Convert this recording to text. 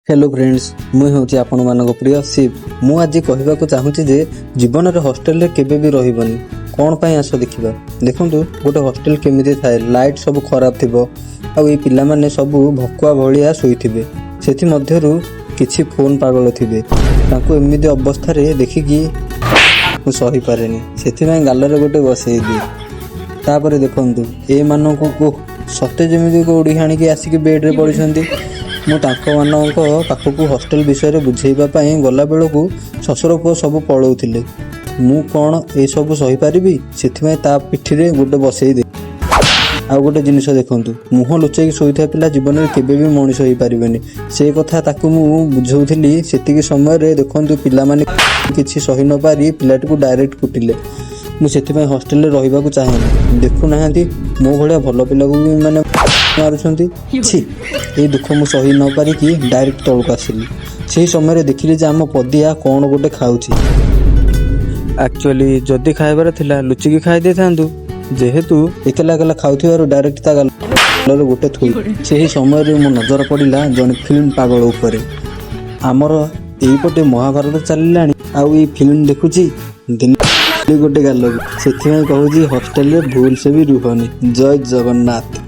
Hello friends मुझे हूँ आपण मान प्रिय शिव मु आज कहवाक चाहूँगी जे जीवन में हॉस्टेल केबे भी रही कौन पाई आस देखा देखूँ गोटे हॉस्टेल केमी थाए लाइट सब खराब थी आई पिला माने सब भकुआ भाया शोथे से किसी फोन पागल थे एमती अवस्था देखिकी मुझे सही पारे से गालरे गोटे बसई दिए तापर देखु ये मानक सत्य जमी कौड़ी आणिकी आसिक बेड्रे पड़ते मुझे पाखक हॉस्टेल विषय बुझेवाई गला बेलू शशुर पुओ सब पलाऊे मु कौन ये सब सही पारि से पिठी गोटे बसई दे आ गोटे जिनस देखूँ मुह लुचेक शोता पिला जीवन में केवे भी मनीष हो पारे से कथा बुझाऊली से समय देखूँ पिला किसी सही न पारि पिलाटी को डायरेक्ट कुटिले मुझे हॉस्टेल रहा चाहे देखुना मो भाया भल पिला को भी मैंने मारुंट छी ये दुख मुझे सही न पारिकी डायरेक्ट तौक आसिली से समय देखिली जे आम पदिया कौन गोटे खाऊँ एक्चुअली जदि खाइबार थिला लुचिकी खाई दे था जेहेतु एकला एकला खाऊ डायरेक्ट गलर गोटे थुई से समय मो नजर पड़ा जन फिल्म पागल उपर आमर यहीपटे महाभारत चलला आउ ये फिल्म देखुची दिन गोटे गाल से कहूँ हॉस्टेल भूल से भी रुहनी। जय जगन्नाथ।